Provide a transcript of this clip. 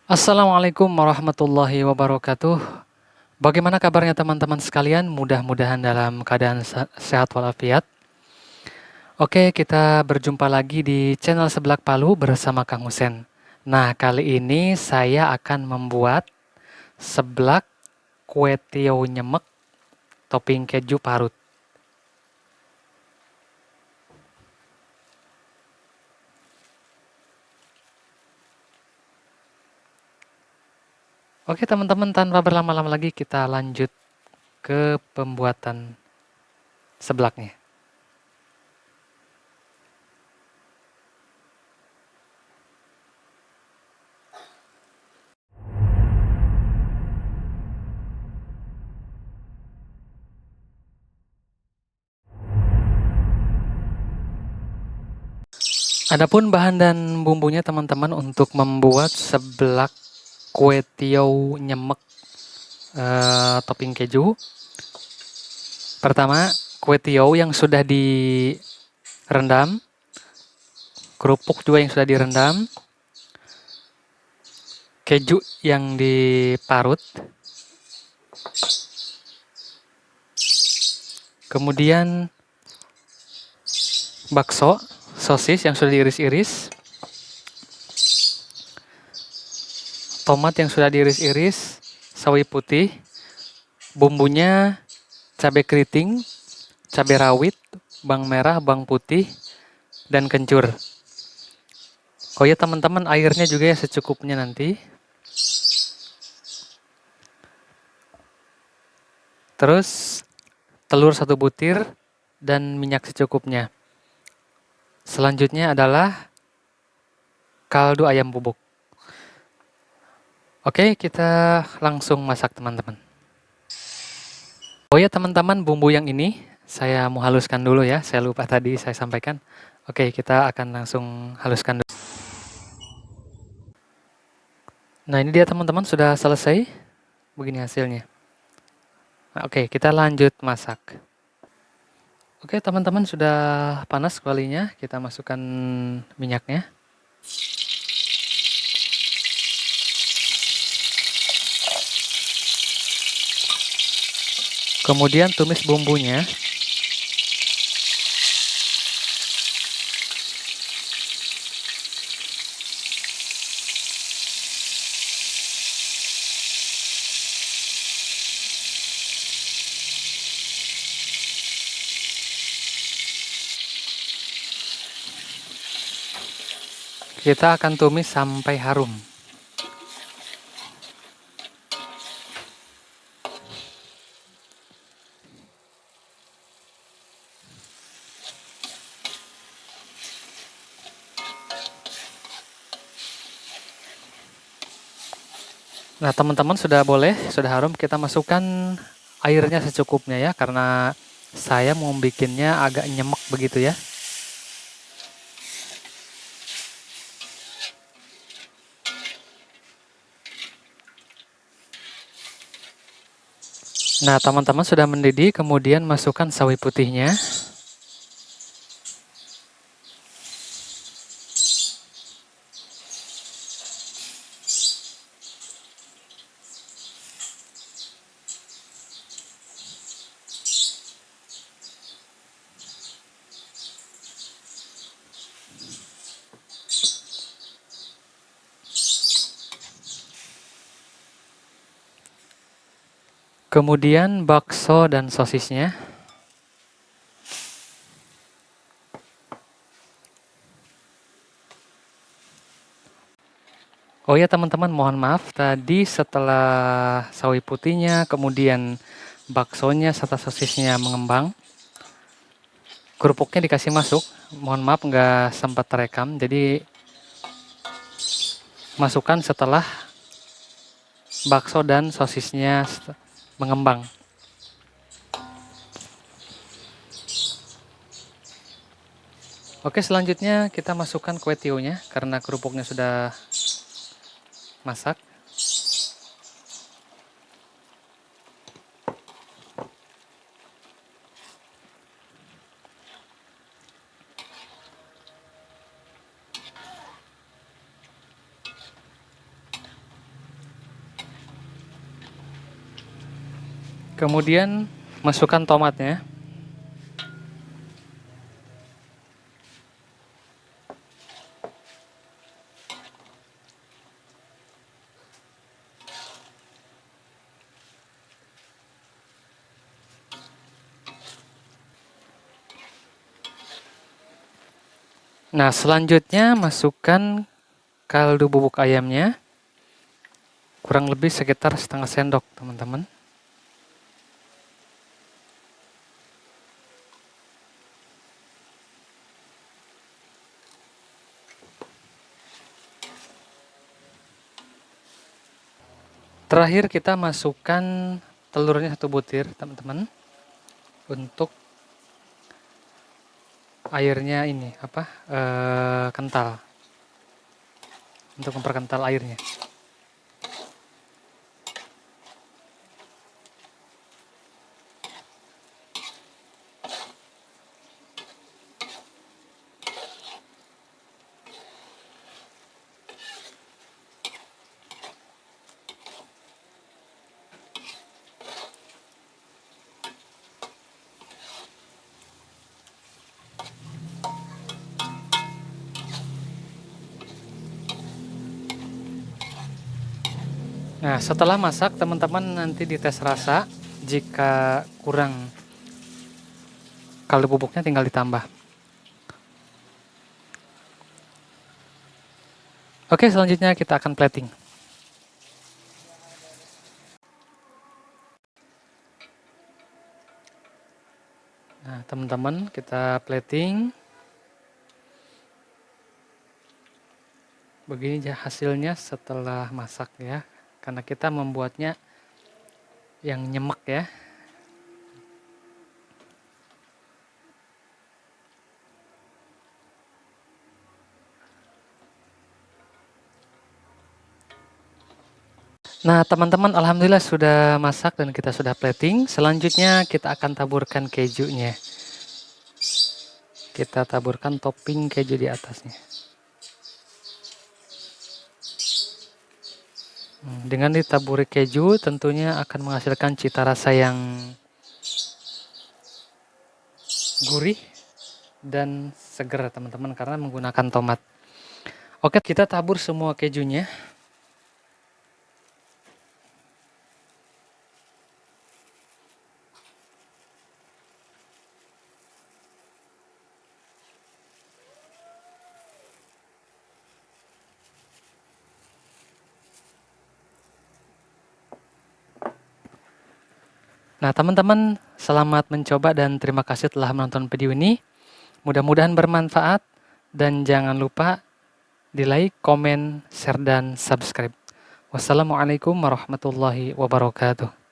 Assalamualaikum warahmatullahi wabarakatuh. Bagaimana kabarnya teman-teman sekalian? Mudah-mudahan dalam keadaan sehat walafiat. Oke, kita berjumpa lagi di channel Seblak Palu bersama Kang Husen. Nah, kali ini saya akan membuat seblak kue tiaw nyemek topping keju parut. Oke, teman-teman, tanpa berlama-lama lagi kita lanjut ke pembuatan seblaknya. Adapun bahan dan bumbunya teman-teman untuk membuat seblak kue tiaw nyemek topping keju. Pertama, kue tiaw yang sudah direndam, kerupuk juga yang sudah direndam, keju yang diparut, kemudian bakso, sosis yang sudah diiris-iris, tomat yang sudah diiris-iris, sawi putih, bumbunya cabai keriting, cabai rawit, bawang merah, bawang putih, dan kencur. Oh ya teman-teman, airnya juga ya secukupnya nanti. Terus telur 1 butir dan minyak secukupnya. Selanjutnya adalah kaldu ayam bubuk. Oke, kita langsung masak teman-teman. Oh ya teman-teman, bumbu yang ini saya mau haluskan dulu ya. Saya lupa tadi saya sampaikan. Oke, kita akan langsung haluskan dulu. Nah, ini dia teman-teman sudah selesai. Begini hasilnya. Nah, oke, kita lanjut masak. Oke, teman-teman sudah panas kualinya. Kita masukkan minyaknya. Kemudian tumis bumbunya. Kita akan tumis sampai harum. Nah, teman-teman sudah boleh, sudah harum, kita masukkan airnya secukupnya ya, karena saya mau bikinnya agak nyemek begitu ya. Nah, teman-teman sudah mendidih, kemudian masukkan sawi putihnya. Kemudian bakso dan sosisnya. Oh ya teman-teman, mohon maaf tadi setelah sawi putihnya, kemudian baksonya serta sosisnya mengembang, kerupuknya dikasih masuk. Mohon maaf nggak sempat terekam, jadi masukkan setelah bakso dan sosisnya mengembang. Oke, selanjutnya kita masukkan kue tiaunya karena kerupuknya sudah masak. Kemudian masukkan tomatnya. Nah, selanjutnya masukkan kaldu bubuk ayamnya. Kurang lebih sekitar setengah sendok, teman-teman. Terakhir kita masukkan telurnya 1 butir, teman-teman. Untuk airnya ini kental. Untuk memperkental airnya. Nah, setelah masak, teman-teman nanti dites rasa. Jika kurang kaldu bubuknya tinggal ditambah. Oke, selanjutnya kita akan plating. Nah, teman-teman, kita plating. Begini hasilnya setelah masak ya. Karena kita membuatnya yang nyemek ya. Nah, teman-teman, alhamdulillah sudah masak dan kita sudah plating. Selanjutnya kita akan taburkan kejunya. Kita taburkan topping keju di atasnya. Dengan ditaburi keju tentunya akan menghasilkan cita rasa yang gurih dan seger, teman-teman, karena menggunakan tomat. Oke, kita tabur semua kejunya. Nah, teman-teman, selamat mencoba dan terima kasih telah menonton video ini. Mudah-mudahan bermanfaat dan jangan lupa di like, komen, share, dan subscribe. Wassalamualaikum warahmatullahi wabarakatuh.